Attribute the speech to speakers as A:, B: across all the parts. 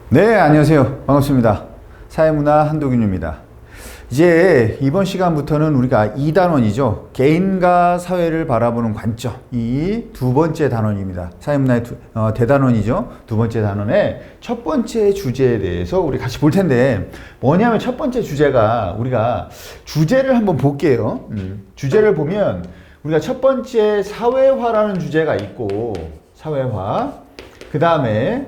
A: 네, 안녕하세요. 반갑습니다. 사회문화 한도균입니다. 이제 이번 시간부터는 우리가 2단원이죠. 개인과 사회를 바라보는 관점. 이 두 번째 단원입니다. 사회문화의 대단원이죠. 두 번째 단원의 첫 번째 주제에 대해서 우리 같이 볼 텐데, 뭐냐면 첫 번째 주제가 우리가 주제를 한번 볼게요. 주제를 보면 우리가 첫 번째 사회화라는 주제가 있고, 사회화. 그 다음에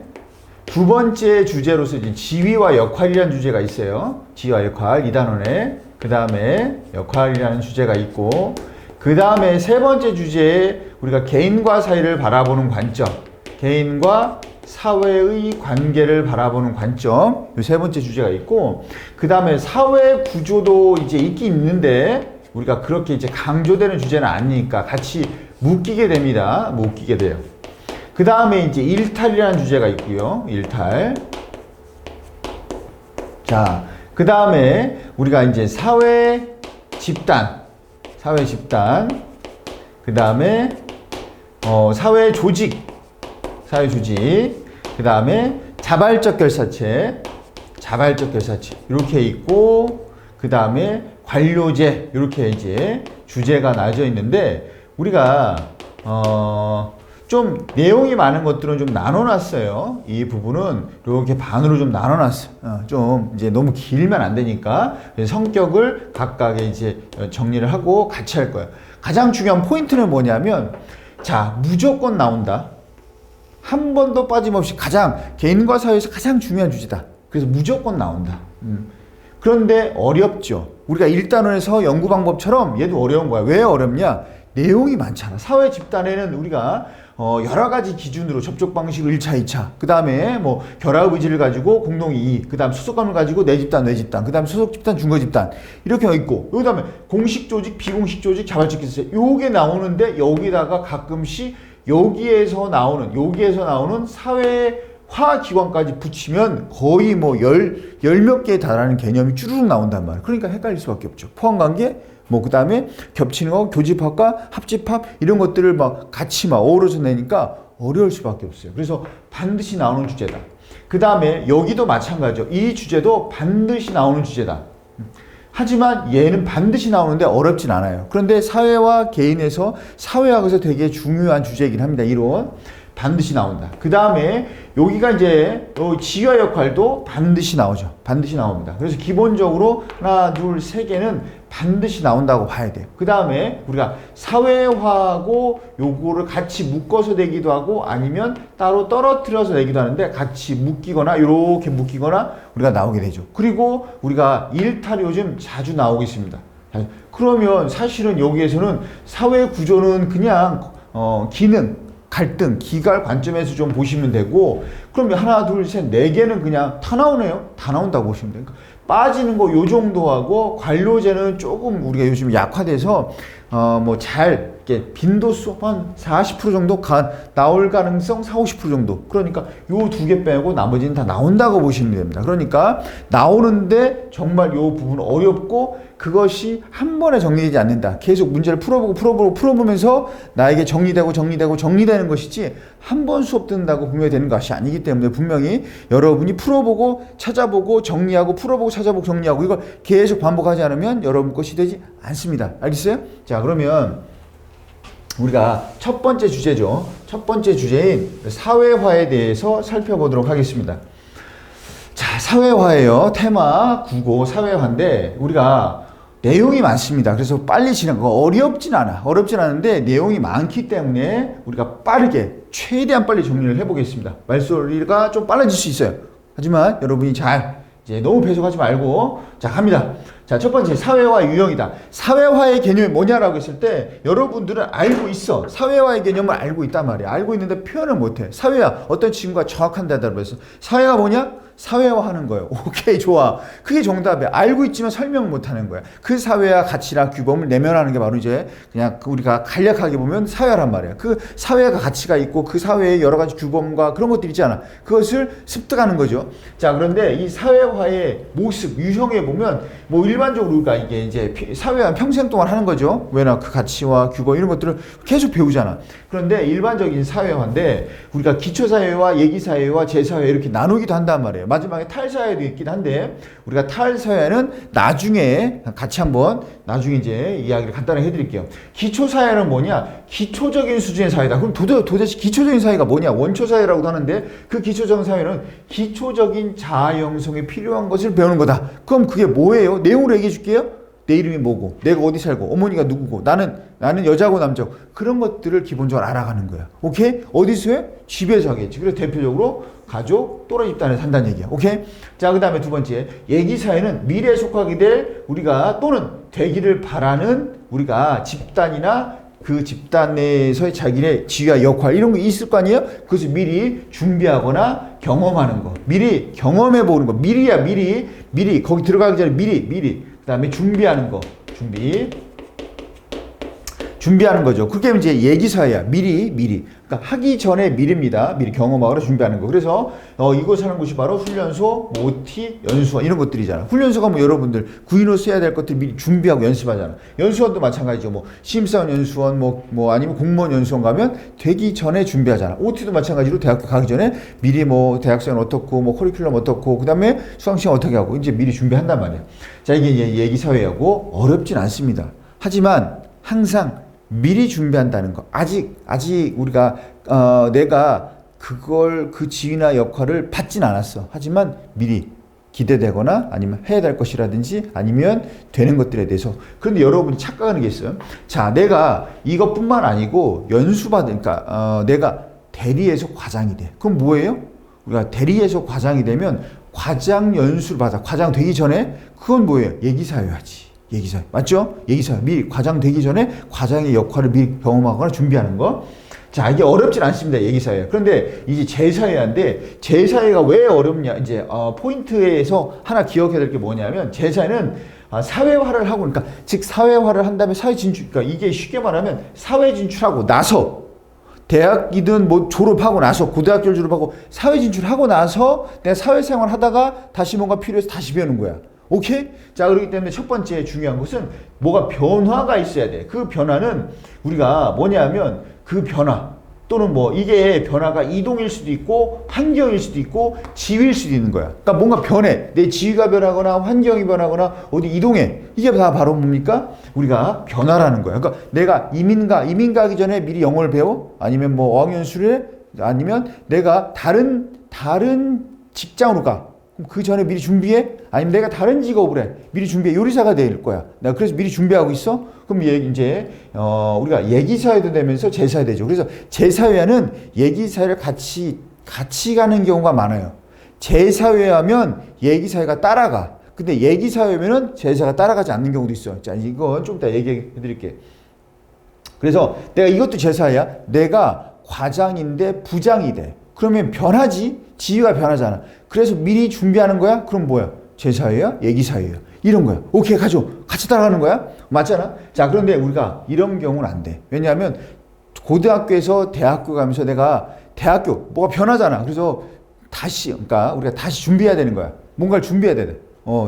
A: 두 번째 주제로서 이제 지위와 역할이라는 주제가 있어요. 지위와 역할, 2단원에. 그 다음에 역할이라는 주제가 있고, 그 다음에 세 번째 주제에 우리가 개인과 사회를 바라보는 관점, 개인과 사회의 관계를 바라보는 관점, 이 세 번째 주제가 있고, 그 다음에 사회 구조도 이제 있긴 있는데, 우리가 그렇게 이제 강조되는 주제는 아니니까 같이 묶이게 됩니다. 묶이게 돼요. 그 다음에 이제 일탈이라는 주제가 있고요. 일탈. 자, 그 다음에 우리가 이제 사회 집단. 그 다음에 사회 조직. 그 다음에 자발적 결사체. 이렇게 있고, 그 다음에 관료제. 이렇게 이제 주제가 나눠져 있는데, 우리가 좀 내용이 많은 것들은 좀 나눠놨어요. 이 부분은 이렇게 반으로 좀 나눠놨어요. 좀 이제 너무 길면 안 되니까 성격을 각각의 이제 정리를 하고 같이 할 거예요. 가장 중요한 포인트는 뭐냐면, 자, 무조건 나온다. 한 번도 빠짐없이 가장 개인과 사회에서 가장 중요한 주제다. 그래서 무조건 나온다. 그런데 어렵죠. 우리가 1단원에서 연구 방법처럼 얘도 어려운 거야. 왜 어렵냐? 내용이 많잖아. 사회 집단에는 우리가 여러 가지 기준으로 접촉 방식 1차, 2차, 그 다음에 뭐 결합 의지를 가지고 공동이익, 그 다음 소속감을 가지고 내 집단, 외 집단, 그 다음 소속 집단, 중거 집단 이렇게 있고, 그 다음에 공식 조직, 비공식 조직, 자발적 기세 요게 나오는데, 여기다가 가끔씩 여기에서 나오는 사회화 기관까지 붙이면 거의 뭐 열 몇 개에 달하는 개념이 쭈르륵 나온단 말이에요. 그러니까 헷갈릴 수밖에 없죠. 포함관계, 뭐 그 다음에 겹치는 거, 교집합과 합집합 이런 것들을 막 같이 막 어우러져 내니까 어려울 수밖에 없어요. 그래서 반드시 나오는 주제다. 그 다음에 여기도 마찬가지죠. 이 주제도 반드시 나오는 주제다. 하지만 얘는 반드시 나오는데 어렵진 않아요. 그런데 사회와 개인에서 사회학에서 되게 중요한 주제이긴 합니다. 이론 반드시 나온다. 그 다음에 여기가 이제 지위와 역할도 반드시 나오죠. 반드시 나옵니다. 그래서 기본적으로 하나, 둘, 세 개는 반드시 나온다고 봐야 돼요. 그 다음에 우리가 사회화하고 요거를 같이 묶어서 내기도 하고, 아니면 따로 떨어뜨려서 내기도 하는데, 같이 묶이거나 이렇게 묶이거나 우리가 나오게 되죠. 그리고 우리가 일탈이 요즘 자주 나오고 있습니다. 그러면 사실은 여기에서는 사회 구조는 그냥 기능, 갈등, 기갈 관점에서 좀 보시면 되고, 그러면 하나, 둘, 셋, 네 개는 그냥 다 나오네요. 다 나온다고 보시면 돼요. 그러니까 빠지는 거 요 정도 하고, 관료제는 조금 우리가 요즘 약화돼서 뭐 잘 이렇게 빈도수 한 40% 정도 나올 가능성 40, 50% 정도. 그러니까 요 두 개 빼고 나머지는 다 나온다고 보시면 됩니다. 그러니까 나오는데 정말 요 부분 어렵고, 그것이 한 번에 정리되지 않는다. 계속 문제를 풀어보면서 나에게 정리되는 것이지, 한 번 수업 듣는다고 분명히 되는 것이 아니기 때문에, 분명히 여러분이 풀어보고 찾아보고 정리하고 풀어보고 찾아보고 정리하고 이걸 계속 반복하지 않으면 여러분 것이 되지 않습니다. 알겠어요? 자, 그러면 우리가 첫 번째 주제죠. 첫 번째 주제인 사회화에 대해서 살펴보도록 하겠습니다. 자, 사회화예요. 테마 9고 사회화인데, 우리가 내용이 많습니다. 그래서 빨리 진행하고, 어렵진 않은데 내용이 많기 때문에 우리가 최대한 빨리 정리를 해보겠습니다. 말소리가 좀 빨라질 수 있어요. 하지만 여러분이 이제 너무 배속하지 말고, 자, 갑니다. 자, 첫 번째, 사회화 유형이다. 사회화의 개념이 뭐냐라고 했을 때, 여러분들은 알고 있어. 사회화의 개념을 알고 있단 말이야. 알고 있는데 표현을 못해. 사회화, 어떤 친구가 정확한 대답을 했어. 사회가 뭐냐? 사회화하는 거예요. 오케이, 좋아. 그게 정답이야. 알고 있지만 설명 못하는 거야. 그 사회화 가치나 규범을 내면하는 게 바로 이제 그냥 우리가 간략하게 보면 사회화란 말이야. 그 사회가 가치가 있고 그 사회의 여러 가지 규범과 그런 것들이 있잖아. 그것을 습득하는 거죠. 자, 그런데 이 사회화의 모습, 유형에 보면 뭐 일반적으로 우리가 이게 이제 사회화 평생 동안 하는 거죠. 왜냐, 그 가치와 규범 이런 것들을 계속 배우잖아. 그런데 일반적인 사회화인데 우리가 기초사회와 예기사회와 제사회 이렇게 나누기도 한단 말이에요. 마지막에 탈사회도 있긴 한데 우리가 탈사회는 나중에 같이 한번 나중에 이제 이야기를 간단하게 해드릴게요. 기초사회는 뭐냐? 기초적인 수준의 사회다. 그럼 도대체 기초적인 사회가 뭐냐? 원초사회라고도 하는데 그 기초적인 사회는 기초적인 자아 형성에 필요한 것을 배우는 거다. 그럼 그게 뭐예요? 내용으로 얘기해 줄게요. 내 이름이 뭐고, 내가 어디 살고, 어머니가 누구고, 나는 여자고 남자고, 그런 것들을 기본적으로 알아가는 거야. 오케이? 어디서 해? 집에서 하겠지. 그래서 대표적으로 가족, 또래 집단에 산다는 얘기야. 오케이? 자, 그 다음에 두 번째. 예기사회는 미래에 속하게 될 우리가 또는 되기를 바라는 우리가 집단이나 그 집단 내에서의 자기의 지위와 역할 이런 거 있을 거 아니에요? 그것을 미리 준비하거나 경험하는 거. 미리 경험해 보는 거. 미리야, 미리. 거기 들어가기 전에 미리. 그 다음에 준비하는 거. 준비하는 거죠. 그게 이제 예기사회야. 미리. 그러니까 하기 전에 미리입니다. 미리 경험하거나 준비하는 거. 그래서 이곳 하는 곳이 바로 훈련소, 뭐 OT, 연수원 이런 것들이잖아. 훈련소가 뭐 여러분들 구인으로서 해야 될 것들 미리 준비하고 연습하잖아. 연수원도 마찬가지죠. 뭐 심사원 연수원, 뭐 아니면 공무원 연수원 가면 되기 전에 준비하잖아. OT도 마찬가지로 대학교 가기 전에 미리 뭐 대학생은 어떻고, 뭐 커리큘럼 어떻고, 그 다음에 수강시간 어떻게 하고 이제 미리 준비한단 말이야. 자, 이게 예기사회하고 어렵진 않습니다. 하지만 항상 미리 준비한다는 거. 아직 우리가 내가 그 지위나 역할을 받진 않았어. 하지만 미리 기대되거나 아니면 해야 될 것이라든지 아니면 되는 것들에 대해서. 그런데 여러분이 착각하는 게 있어요. 자, 내가 이것뿐만 아니고 연수받으니까 내가 대리에서 과장이 돼. 그럼 뭐예요? 우리가 대리에서 과장이 되면 과장 연수를 받아. 과장 되기 전에 그건 뭐예요? 예기사회하지. 예기사회. 맞죠? 예기사회. 미리 과장 되기 전에 과장의 역할을 미리 경험하거나 준비하는 거. 자, 이게 어렵진 않습니다. 예기사회. 그런데 이제 제사회인데 제사회가 왜 어렵냐? 이제 포인트에서 하나 기억해야 될 게 뭐냐면 제사회는 사회화를 하고 그러니까 즉 사회화를 한 다음에 사회 진출. 그러니까 이게 쉽게 말하면 사회 진출하고 나서 대학이든 뭐 졸업하고 나서 고등학교를 졸업하고 사회 진출하고 나서 내가 사회생활 하다가 다시 뭔가 필요해서 다시 배우는 거야. 오케이? 자, 그렇기 때문에 첫 번째 중요한 것은 뭐가 변화가 있어야 돼. 그 변화는 우리가 뭐냐면 그 변화 또는 뭐 이게 변화가 이동일 수도 있고 환경일 수도 있고 지위일 수도 있는 거야. 그러니까 뭔가 변해. 내 지위가 변하거나 환경이 변하거나 어디 이동해. 이게 다 바로 뭡니까? 우리가 변화라는 거야. 그러니까 내가 이민 가기 전에 미리 영어를 배워? 아니면 뭐 어학연수를 해? 아니면 내가 다른 직장으로 가. 그 전에 미리 준비해? 아니면 내가 다른 직업을 해? 미리 준비해. 요리사가 될 거야. 내가 그래서 미리 준비하고 있어? 그럼 이제 우리가 예기사회도 되면서 제사회 되죠. 그래서 제사회와는 예기사회를 같이 가는 경우가 많아요. 제사회하면 예기사회가 따라가. 근데 예기사회면은 제사가 따라가지 않는 경우도 있어. 자, 이건 좀 이따 얘기해 드릴게. 그래서 내가 이것도 제사회야. 내가 과장인데 부장이 돼. 그러면 변하지? 지위가 변하잖아. 그래서 미리 준비하는 거야? 그럼 뭐야? 제사회야? 예기사회야? 이런 거야. 오케이, 가죠. 같이 따라가는 거야? 맞잖아? 자, 그런데 우리가 이런 경우는 안 돼. 왜냐하면 고등학교에서 대학교 가면서 내가 대학교 뭐가 변하잖아. 그래서 그러니까 우리가 다시 준비해야 되는 거야. 뭔가를 준비해야 돼.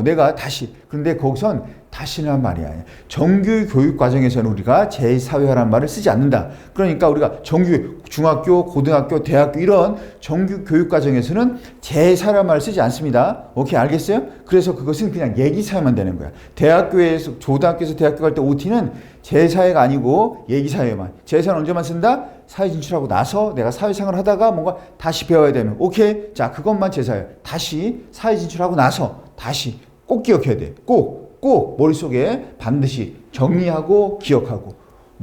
A: 내가 다시. 그런데 거기선 다시란 말이 아니야. 정규 교육 과정에서는 우리가 제4회화라는 말을 쓰지 않는다. 그러니까 우리가 정규 중학교, 고등학교, 대학교 이런 정규 교육 과정에서는 제4회라는 말을 쓰지 않습니다. 오케이, 알겠어요? 그래서 그것은 그냥 예기사회만 되는 거야. 대학교에서 고등학교에서 대학교 갈 때 OT는 제4회가 아니고 예기사회만. 제4회는 언제만 쓴다? 사회 진출하고 나서 내가 사회생활을 하다가 뭔가 다시 배워야 되면 오케이, 자, 그것만 제4회. 다시 사회 진출하고 나서 다시 꼭 기억해야 돼. 꼭 머릿속에 반드시 정리하고 기억하고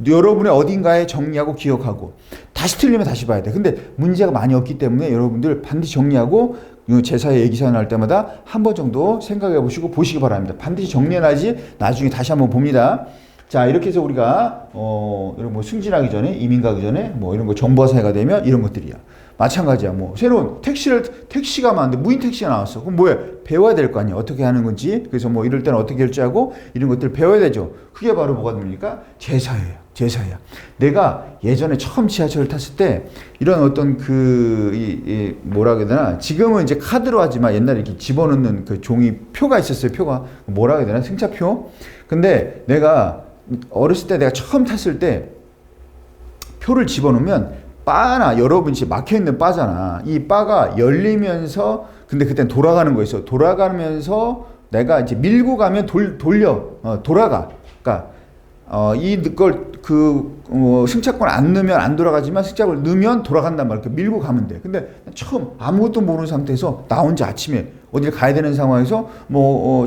A: 여러분의 어딘가에 정리하고 기억하고 다시 틀리면 다시 봐야 돼. 근데 문제가 많이 없기 때문에 여러분들 반드시 정리하고 제사회 예기사회 할 때마다 한 번 정도 생각해 보시고 보시기 바랍니다. 반드시 정리해놔야지 나중에 다시 한번 봅니다. 자, 이렇게 해서 우리가 이런 뭐 승진하기 전에, 이민 가기 전에 뭐 이런 거 정보화 사회가 되면 이런 것들이야. 마찬가지야. 뭐 새로운 택시가 많은데 무인 택시가 나왔어. 그럼 뭐야? 배워야 될 거 아니야. 어떻게 하는 건지. 그래서 뭐 이럴 때는 어떻게 결제하고 이런 것들 배워야 되죠. 그게 바로 뭐가 됩니까? 제사회야. 제사야. 내가 예전에 처음 지하철을 탔을 때 이런 어떤 뭐라 그래야 되나? 지금은 이제 카드로 하지만 옛날에 이렇게 집어넣는 그 종이 표가 있었어요. 표가. 뭐라 그래야 되나? 승차표. 근데 내가 어렸을 때 내가 처음 탔을 때 표를 집어넣으면 바나 여러분 지금 막혀있는 바잖아. 이 바가 열리면서 근데 그땐 돌아가는 거였어. 돌아가면서 내가 이제 밀고 가면 돌아가. 그러니까 이걸 승차권 안 넣으면 안 돌아가지만 승차권을 넣으면 돌아간단 말이야. 이렇게 밀고 가면 돼. 근데 처음 아무것도 모르는 상태에서 나 혼자 아침에 어딜 가야 되는 상황에서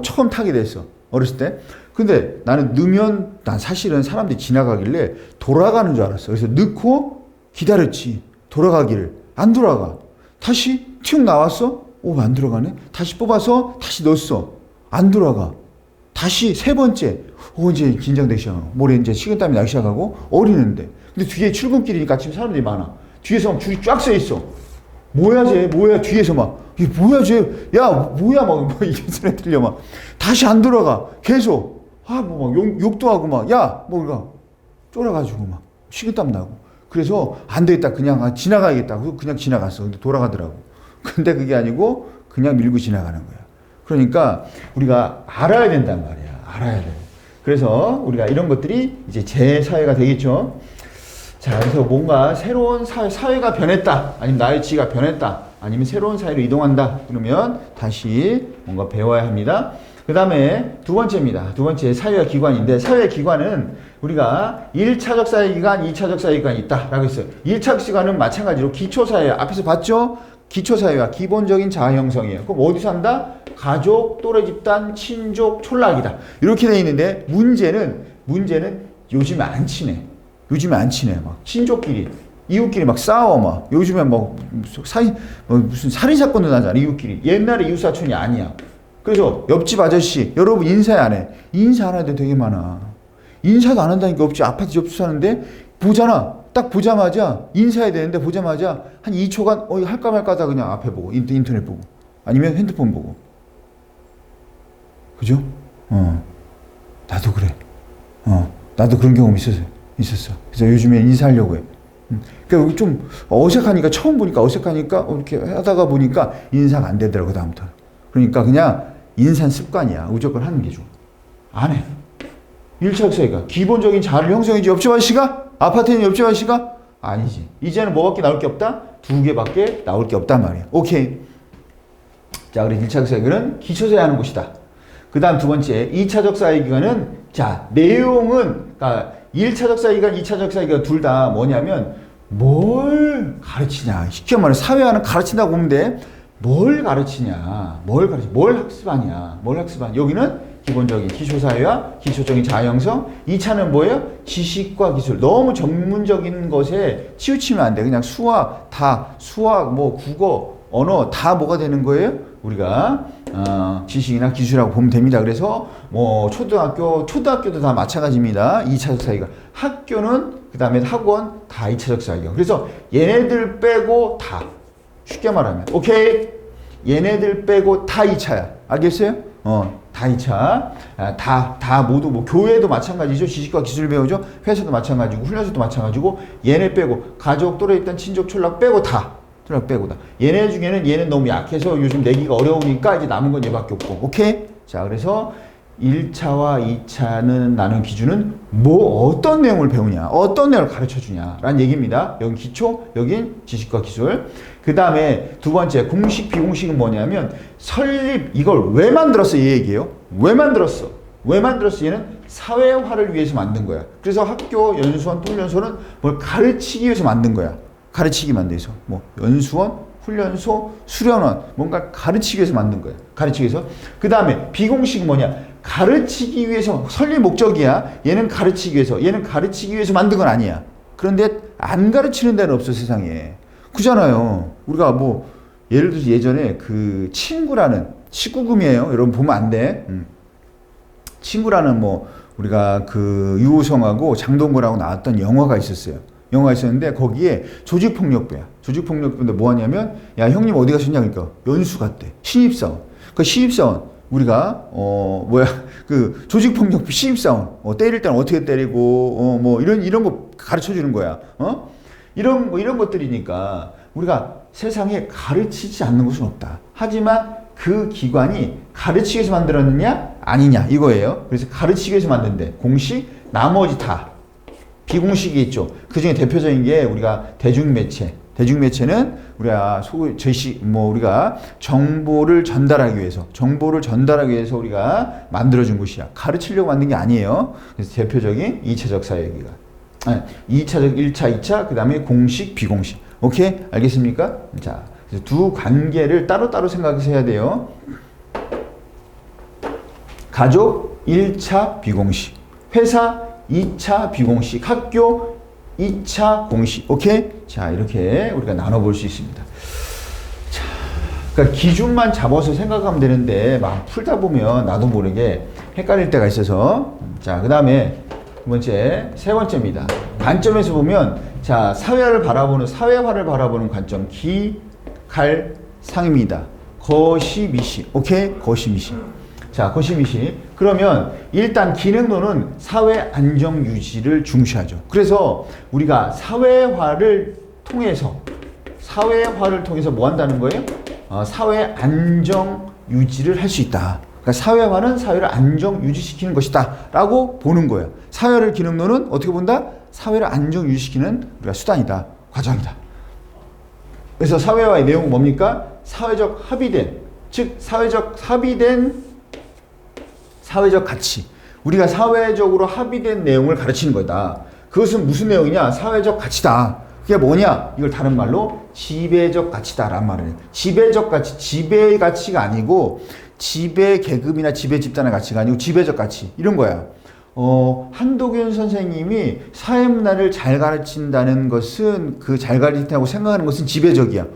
A: 처음 타게 됐어. 어렸을 때. 근데 나는 넣으면 난 사실은 사람들이 지나가길래 돌아가는 줄 알았어. 그래서 넣고 기다렸지. 돌아가기를. 안 돌아가. 다시 튀어 나왔어. 오, 안 들어가네. 다시 뽑아서 다시 넣었어. 안 돌아가. 다시 세 번째. 이제 긴장되기 시작하고. 모레 이제 식은땀이 나기 시작하고 어리는데. 근데 뒤에 출근길이니까 지금 사람들이 많아. 뒤에서 막 줄이 쫙 서 있어. 뭐야 쟤? 뭐야? 뒤에서 막. 이게 뭐야 쟤? 야 뭐야 막 이게 소리 들려 막. 다시 안 들어가. 계속. 뭐 막 욕도 하고 막. 야 뭐가 쫄아가지고 막 식은땀 나고. 그래서 안 되겠다. 그냥 지나가야겠다. 그냥 지나갔어. 근데 돌아가더라고. 근데 그게 아니고 그냥 밀고 지나가는 거야. 그러니까 우리가 알아야 된단 말이야. 알아야 돼. 그래서 우리가 이런 것들이 이제 제 사회가 되겠죠. 자, 그래서 뭔가 새로운 사회가 변했다. 아니면 나의 지가 변했다. 아니면 새로운 사회로 이동한다. 그러면 다시 뭔가 배워야 합니다. 그 다음에 두 번째입니다. 두 번째 사회화 기관인데 사회화 기관은 우리가 1차적 사회기관, 2차적 사회기관이 있다라고 했어요. 1차적 기관은 마찬가지로 기초사회, 앞에서 봤죠? 기초사회와 기본적인 자아 형성이에요. 그럼 어디서 한다? 가족, 또래 집단, 친족, 촌락이다. 이렇게 돼 있는데 문제는 요즘에 안 친해. 요즘에 안 친해. 막 친족끼리, 이웃끼리 막 싸워 막. 요즘에 뭐 무슨 살인 사건도 나잖아. 이웃끼리. 옛날에 이웃사촌이 아니야. 그래서 옆집 아저씨, 여러분 인사 안 해. 인사 안 하는데 되게 많아. 인사도 안 한다니까. 옆집 아파트 옆집 사는데 보잖아. 딱 보자마자 인사해야 되는데 보자마자 한 2초간 할까 말까 하다 그냥 앞에 보고 인터넷 보고 아니면 핸드폰 보고. 그죠? 나도 그래. 나도 그런 경험 있었어. 그래서 요즘에 인사하려고 해. 그러니까 좀 어색하니까 처음 보니까 어색하니까 이렇게 하다가 보니까 인사가 안 되더라고 다음부터. 그러니까 그냥 인사는 습관이야. 무조건 하는 게 좋아. 안 해. 1차적 사회가 기본적인 자아를 형성해야지. 옆집 아저씨가? 아파트에 있는 옆집 아저씨가? 아니지. 이제는 뭐밖에 나올 게 없다? 두 개밖에 나올 게 없단 말이야. 오케이. 자, 그래서 1차적 사회기관은 기초사회 하는 곳이다. 그 다음 두 번째 2차적 사회기관은 자, 내용은 그러니까 1차적 사회기관, 2차적 사회기관 둘 다 뭐냐면 뭘 가르치냐. 쉽게 말해 사회화는 가르친다고 보면 돼. 뭘 가르치냐. 뭘 학습하냐. 여기는 기본적인 기초사회와 기초적인 자아형성. 2차는 뭐예요? 지식과 기술. 너무 전문적인 것에 치우치면 안 돼. 그냥 수학, 뭐 국어, 언어 다 뭐가 되는 거예요? 우리가 지식이나 기술이라고 보면 됩니다. 그래서 뭐 초등학교도 다 마찬가지입니다. 2차적 사회가. 학교는 그 다음에 학원 다 2차적 사회가. 그래서 얘네들 빼고 다. 쉽게 말하면 오케이. 얘네들 빼고 다 2차야. 알겠어요? 다 2차. 다 모두 뭐 교회도 마찬가지죠. 지식과 기술 배우죠. 회사도 마찬가지고 훈련소도 마찬가지고 얘네 빼고 가족, 또래 일단 친족, 촌락 빼고 다. 촌락 빼고 다. 얘네 중에는 얘는 너무 약해서 요즘 내기가 어려우니까 이제 남은 건 얘밖에 없고. 오케이? 자, 그래서 1차와 2차는 나눈 기준은 어떤 내용을 배우냐, 어떤 내용을 가르쳐 주냐 라는 얘기입니다. 여긴 기초, 여긴 지식과 기술. 그 다음에 두 번째 공식, 비공식은 뭐냐면 설립, 이걸 왜 만들었어 이 얘기예요. 왜 만들었어? 얘는 사회화를 위해서 만든 거야. 그래서 학교, 연수원, 훈련소는 뭘 가르치기 위해서 만든 거야. 가르치기만 돼서 뭐 연수원, 훈련소, 수련원 뭔가 가르치기 위해서 만든 거야. 가르치기 위해서. 그 다음에 비공식은 뭐냐? 가르치기 위해서 설립 목적이야. 얘는 가르치기 위해서 만든 건 아니야. 그런데 안 가르치는 데는 없어 세상에. 그잖아요. 우리가 뭐 예를 들어서 예전에 그 친구라는 19금이에요. 여러분 보면 안 돼. 친구라는 뭐 우리가 그 유호성하고 장동건하고 나왔던 영화가 있었어요. 영화가 있었는데 거기에 조직폭력배야. 조직폭력배인데 뭐 하냐면 야 형님 어디 가셨냐 그러니까 연수 갔대. 신입사원. 그 신입사원 우리가 그 조직폭력배 신입사원 때릴 때는 어떻게 때리고 뭐 이런 거 가르쳐 주는 거야. 이런 것들이니까 우리가 세상에 가르치지 않는 것은 없다. 하지만 그 기관이 가르치기 위해서 만들었느냐 아니냐 이거예요. 그래서 가르치기 위해서 만든대. 공식 나머지 다 비공식이 있죠. 그 중에 대표적인 게 우리가 대중매체. 대중매체는 우리가 우리가 정보를 전달하기 위해서 우리가 만들어준 곳이야. 가르치려고 만든 게 아니에요. 그래서 대표적인 2차적 사회기관. 2차적 1차, 2차, 그 다음에 공식, 비공식. 오케이? 알겠습니까? 자, 두 관계를 따로따로 생각해서 해야 돼요. 가족 1차 비공식, 회사 2차 비공식, 학교 2차 공식. 오케이? 자, 이렇게 우리가 나눠볼 수 있습니다. 자, 그러니까 기준만 잡아서 생각하면 되는데 막 풀다 보면 나도 모르게 헷갈릴 때가 있어서. 자, 그 다음에 세 번째입니다. 관점에서 보면 자, 사회화를 바라보는 관점 기갈상입니다. 거시미시. 오케이? 거시미시. 자, 거시미시. 그러면 일단 기능론은 사회 안정 유지를 중시하죠. 그래서 우리가 사회화를 통해서 뭐 한다는 거예요? 사회 안정 유지를 할 수 있다. 그러니까 사회화는 사회를 안정 유지시키는 것이다 라고 보는 거예요. 사회를 기능론은 어떻게 본다? 사회를 안정 유지시키는 우리가 수단이다. 과정이다. 그래서 사회화의 내용은 뭡니까? 사회적 가치. 우리가 사회적으로 합의된 내용을 가르치는 거다. 그것은 무슨 내용이냐? 사회적 가치다. 그게 뭐냐? 이걸 다른 말로 지배적 가치다라는 말을 해요. 지배적 가치, 지배의 가치가 아니고 지배 계급이나 지배 집단의 가치가 아니고 지배적 가치 이런 거야. 한도균 선생님이 사회문화를 잘 가르친다는 것은 잘 가르친다고 생각하는 것은 지배적이야.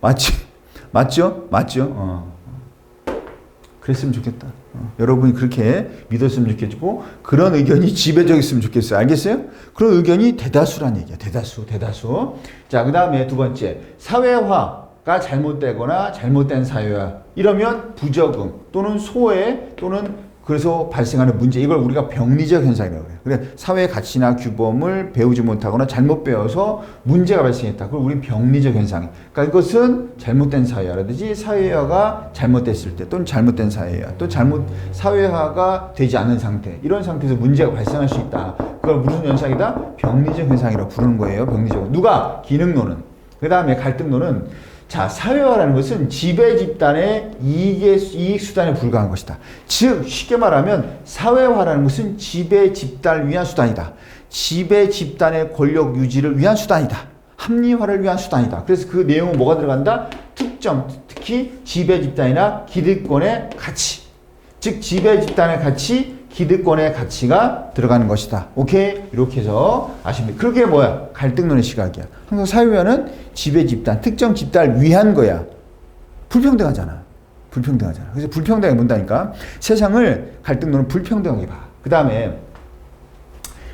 A: 맞죠? 그랬으면 좋겠다. 여러분이 그렇게 믿었으면 좋겠고 그런 의견이 지배적이었으면 좋겠어요. 알겠어요? 그런 의견이 대다수란 얘기야. 대다수. 자, 그 다음에 두 번째 사회화가 잘못되거나 잘못된 사회화 이러면 부적응 또는 소외 또는 그래서 발생하는 문제 이걸 우리가 병리적 현상이라고 해요. 그래 사회 가치나 규범을 배우지 못하거나 잘못 배워서 문제가 발생했다. 그걸 우리는 병리적 현상. 그러니까 이것은 잘못된 사회화라든지 사회화가 잘못됐을 때 또는 잘못된 사회화 또 사회화가 되지 않은 상태 이런 상태에서 문제가 발생할 수 있다. 그걸 무슨 현상이다? 병리적 현상이라고 부르는 거예요. 병리적. 누가? 기능론은. 그 다음에 갈등론은 자, 사회화라는 것은 지배 집단의 이익 수단에 불과한 것이다. 즉, 쉽게 말하면 사회화라는 것은 지배 집단을 위한 수단이다. 지배 집단의 권력 유지를 위한 수단이다. 합리화를 위한 수단이다. 그래서 그 내용은 뭐가 들어간다? 특히 지배 집단이나 기득권의 가치. 즉, 지배 집단의 가치, 기득권의 가치가 들어가는 것이다. 오케이? 이렇게 해서 아시면 돼요. 그게 뭐야? 갈등론의 시각이야. 항상 사회화는 지배 집단, 특정 집단을 위한 거야. 불평등하잖아. 그래서 불평등하게 본다니까. 세상을 갈등론은 불평등하게 봐. 그 다음에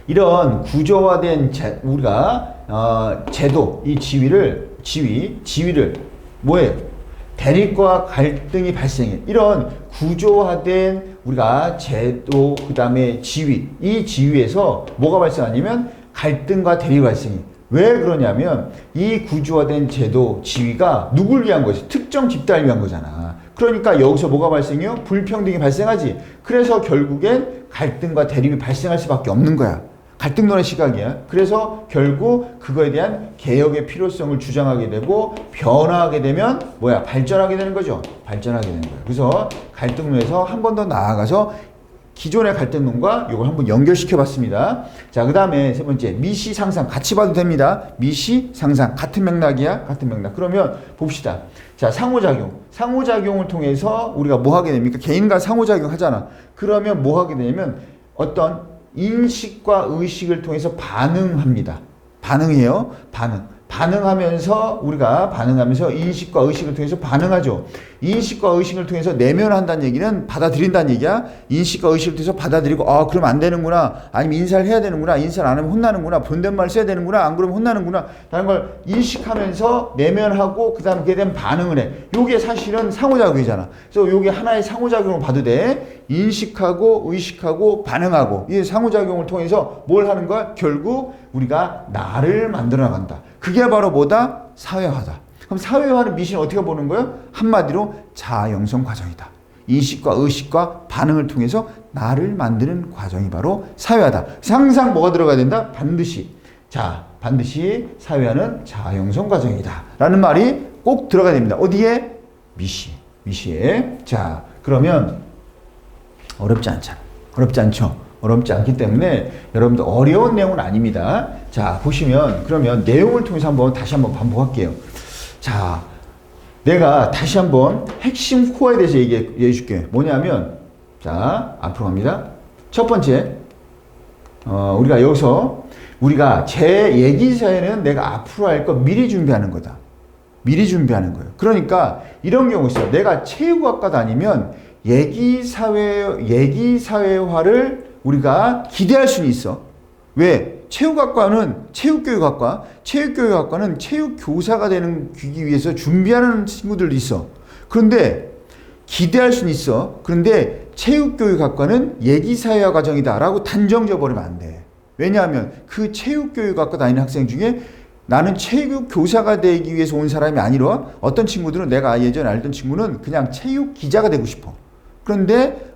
A: 이런 구조화된 우리가 제도, 이 지위를 뭐예요? 대립과 갈등이 발생해. 이런 구조화된 우리가 제도, 그 다음에 지위, 이 지위에서 뭐가 발생하냐면 갈등과 대립이 발생해. 왜 그러냐면 이 구조화된 제도, 지위가 누굴 위한 거지? 특정 집단을 위한 거잖아. 그러니까 여기서 뭐가 발생해요? 불평등이 발생하지. 그래서 결국엔 갈등과 대립이 발생할 수밖에 없는 거야. 갈등론의 시각이야. 그래서 결국 그거에 대한 개혁의 필요성을 주장하게 되고 변화하게 되면 발전하게 되는 거죠. 발전하게 되는 거예요. 그래서 갈등론에서 한 번 더 나아가서 기존의 갈등론과 이걸 한번 연결시켜 봤습니다. 자, 그 다음에 세 번째 미시 상상 같이 봐도 됩니다. 미시 상상 같은 맥락이야. 같은 맥락. 그러면 봅시다. 자, 상호작용을 통해서 우리가 뭐 하게 됩니까? 개인과 상호작용 하잖아. 그러면 뭐 하게 되냐면 어떤 인식과 의식을 통해서 반응합니다. 반응해요. 반응하면서 우리가 반응하면서 인식과 의식을 통해서 반응하죠. 인식과 의식을 통해서 내면한다는 얘기는 받아들인다는 얘기야. 인식과 의식을 통해서 받아들이고 그럼 안 되는구나. 아니면 인사를 해야 되는구나. 인사를 안 하면 혼나는구나. 존댓말 써야 되는구나. 안 그러면 혼나는구나. 라는 걸 인식하면서 내면하고 그다음에 그에 대한 반응을 해. 요게 사실은 상호작용이잖아. 그래서 요게 하나의 상호작용을 봐도 돼. 인식하고 의식하고 반응하고 이 상호작용을 통해서 뭘 하는 거야? 결국 우리가 나를 만들어 나간다. 그게 바로 뭐다? 사회화다. 그럼 사회화는 미신을 어떻게 보는 거예요? 한마디로 자아 형성 과정이다. 인식과 의식과 반응을 통해서 나를 만드는 과정이 바로 사회화다. 항상 뭐가 들어가야 된다? 반드시. 자, 반드시 사회화는 자아 형성 과정이다. 라는 말이 꼭 들어가야 됩니다. 어디에? 미시에. 자, 그러면 어렵지 않잖아. 어렵지 않죠? 어렵지 않기 때문에 여러분들 어려운 내용은 아닙니다. 자, 보시면 그러면 내용을 통해서 다시 한번 반복할게요. 자, 내가 다시 한번 핵심 코어에 대해서 얘기해 줄게. 뭐냐면, 자, 앞으로 갑니다. 첫 번째, 우리가 여기서 우리가 제 얘기사에는 내가 앞으로 할 거 미리 준비하는 거다. 미리 준비하는 거예요. 그러니까 이런 경우 있어요. 내가 체육학과 다니면 얘기사회화를 우리가 기대할 수는 있어. 왜? 체육학과는 체육교육학과는 체육교사가 되기 위해서 준비하는 친구들도 있어. 그런데 기대할 수는 있어. 그런데 체육교육학과는 얘기사회화 과정이다 라고 단정져 버리면 안 돼. 왜냐하면 그 체육교육학과 다니는 학생 중에 나는 체육교사가 되기 위해서 온 사람이 아니라 어떤 친구들은 내가 예전에 알던 친구는 그냥 체육기자가 되고 싶어. 그런데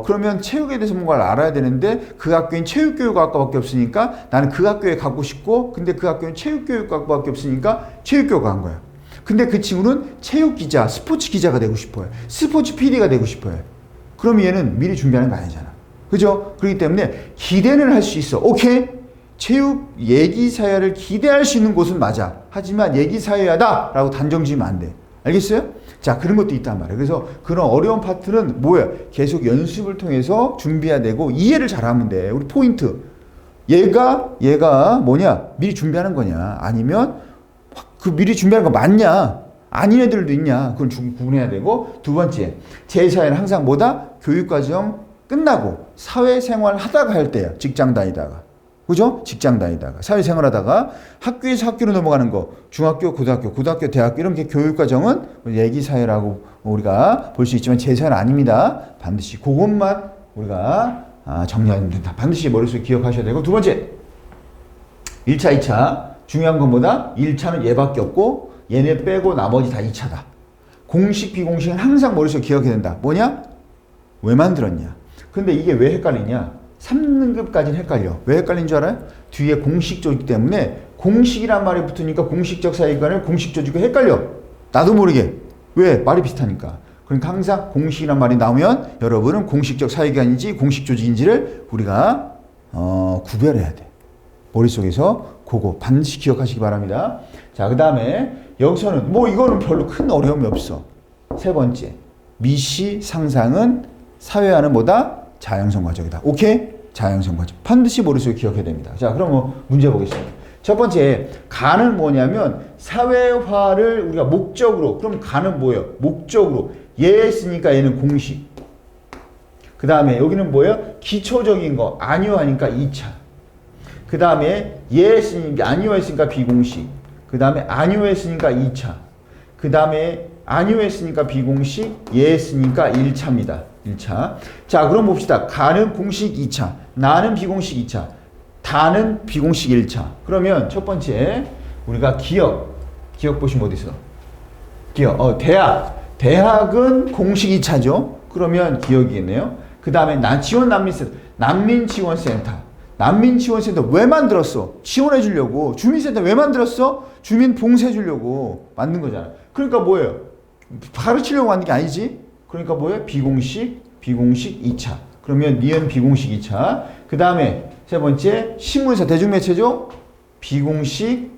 A: 그러면 체육에 대해서 뭔가를 알아야 되는데 그 학교엔 체육교육학과밖에 없으니까 나는 그 학교에 가고 싶고 근데 그 학교엔 체육교육학과밖에 없으니까 체육교육과 간 거야. 근데 그 친구는 체육기자, 스포츠기자가 되고 싶어요. 스포츠 PD가 되고 싶어요. 그럼 얘는 미리 준비하는 거 아니잖아. 그죠? 그렇기 때문에 기대는 할 수 있어. 오케이? 체육 얘기사회를 기대할 수 있는 곳은 맞아. 하지만 얘기사회하다 라고 단정 지으면 안 돼. 알겠어요? 자, 그런 것도 있단 말이에요. 그래서 그런 어려운 파트는 뭐야? 계속 연습을 통해서 준비해야 되고 이해를 잘하면 돼. 우리 포인트. 얘가 뭐냐? 미리 준비하는 거냐? 아니면 그 미리 준비하는 거 맞냐? 아닌 애들도 있냐? 그건 구분해야 되고 두 번째, 제 사회는 항상 뭐다? 교육과정 끝나고 사회생활 하다가 할 때야. 직장 다니다가. 그죠? 직장 다니다가 사회생활 하다가 학교에서 학교로 넘어가는 거 중학교, 고등학교, 대학교 이런 게 교육과정은 얘기사회라고 우리가 볼 수 있지만 제 사회는 아닙니다. 반드시 그것만 우리가 정리하면 된다. 반드시 머릿속에 기억하셔야 되고 두 번째 1차, 2차 중요한 건 뭐다? 1차는 얘밖에 없고 얘네 빼고 나머지 다 2차다. 공식, 비공식은 항상 머릿속에 기억해야 된다. 뭐냐? 왜 만들었냐? 근데 이게 왜 헷갈리냐? 3등급까지는 헷갈려. 왜 헷갈린 줄 알아요? 뒤에 공식 조직 때문에 공식이란 말이 붙으니까 공식적 사회관을 공식 조직과 헷갈려. 나도 모르게. 왜? 말이 비슷하니까. 그러니까 항상 공식이란 말이 나오면 여러분은 공식적 사회관인지 공식 조직인지를 우리가 구별해야 돼. 머릿속에서 그거 반드시 기억하시기 바랍니다. 자, 그 다음에 여기서는 이거는 별로 큰 어려움이 없어. 세 번째, 미시 상상은 사회화는 뭐다? 자양성 과정이다. 오케이? 자양성 과정. 반드시 머릿속에 기억해야 됩니다. 자, 그럼 문제 보겠습니다. 첫 번째, 가는 뭐냐면 사회화를 우리가 목적으로, 그럼 가는 뭐예요? 목적으로. 얘 했으니까 얘는 공식. 그 다음에 여기는 뭐예요? 기초적인 거. 아니오하니까 2차. 그 다음에 얘 했으니까 아니오했으니까 비공식. 그 다음에 아니오했으니까 2차. 그 다음에 아니오했으니까 비공식. 얘 했으니까 1차입니다. 1차. 자, 그럼 봅시다. 가는 공식 2차. 나는 비공식 2차. 다는 비공식 1차. 그러면 첫 번째 우리가 기억 보시면 어디 있어? 기억. 대학은 공식 2차죠. 그러면 기억이겠네요. 그 다음에 난민지원센터. 난민지원센터 왜 만들었어? 지원해 주려고. 주민센터 왜 만들었어? 주민 봉사해 주려고 만든 거잖아. 그러니까 뭐예요? 가르치려고 만든 게 아니지. 그러니까 뭐예요? 비공식 2차. 그러면 니은 비공식 2차. 그 다음에 세 번째 신문사 대중매체죠? 비공식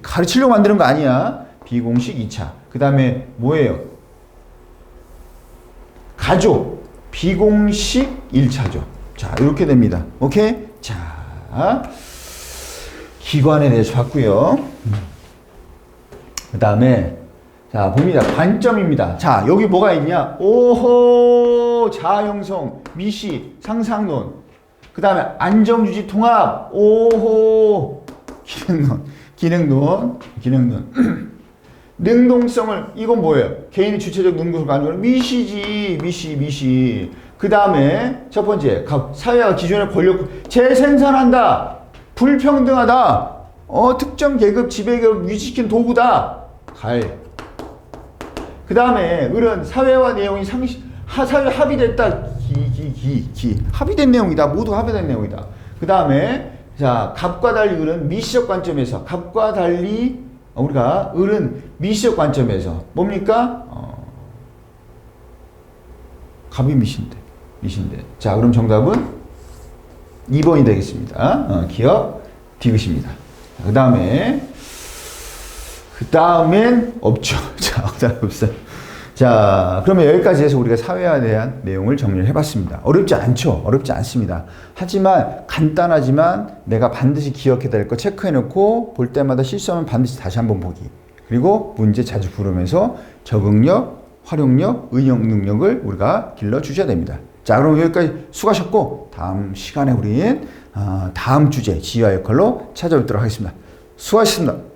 A: 가르치려고 만드는 거 아니야. 비공식 2차. 그 다음에 뭐예요? 가족 비공식 1차죠. 자, 이렇게 됩니다. 오케이? 자, 기관에 대해서 봤고요. 그 다음에 자 봅니다. 관점입니다. 자 여기 뭐가 있냐? 오호 자형성 미시 상상론. 그 다음에 안정주지 통합. 오호 기능론. 능동성을 이건 뭐예요? 개인의 주체적 능동성을 가지고 미시. 그 다음에 첫 번째 사회와 기존의 권력 재생산한다. 불평등하다. 특정 계급 지배계급을 유지시킨 도구다. 그 다음에 을은 사회와 내용이 사회 합의됐다. 합의된 내용이다. 모두 합의된 내용이다. 그 다음에 자 갑과 달리 을은 미시적 관점에서 갑과 달리 우리가 을은 미시적 관점에서 뭡니까? 갑이 미신데. 자 그럼 정답은 2번이 되겠습니다. 기억 디귿입니다. 그 다음엔 없죠. 자, 그다음 없어요. 자, 그러면 여기까지 해서 우리가 사회화에 대한 내용을 정리를 해봤습니다. 어렵지 않죠? 어렵지 않습니다. 하지만 간단하지만 내가 반드시 기억해야 될 거 체크해놓고 볼 때마다 실수하면 반드시 다시 한번 보기. 그리고 문제 자주 풀으면서 적응력, 활용력, 응용 능력을 우리가 길러주셔야 됩니다. 자, 그럼 여기까지 수고하셨고 다음 시간에 우린 다음 주제 지휘와 역할로 찾아뵙도록 하겠습니다. 수고하셨습니다.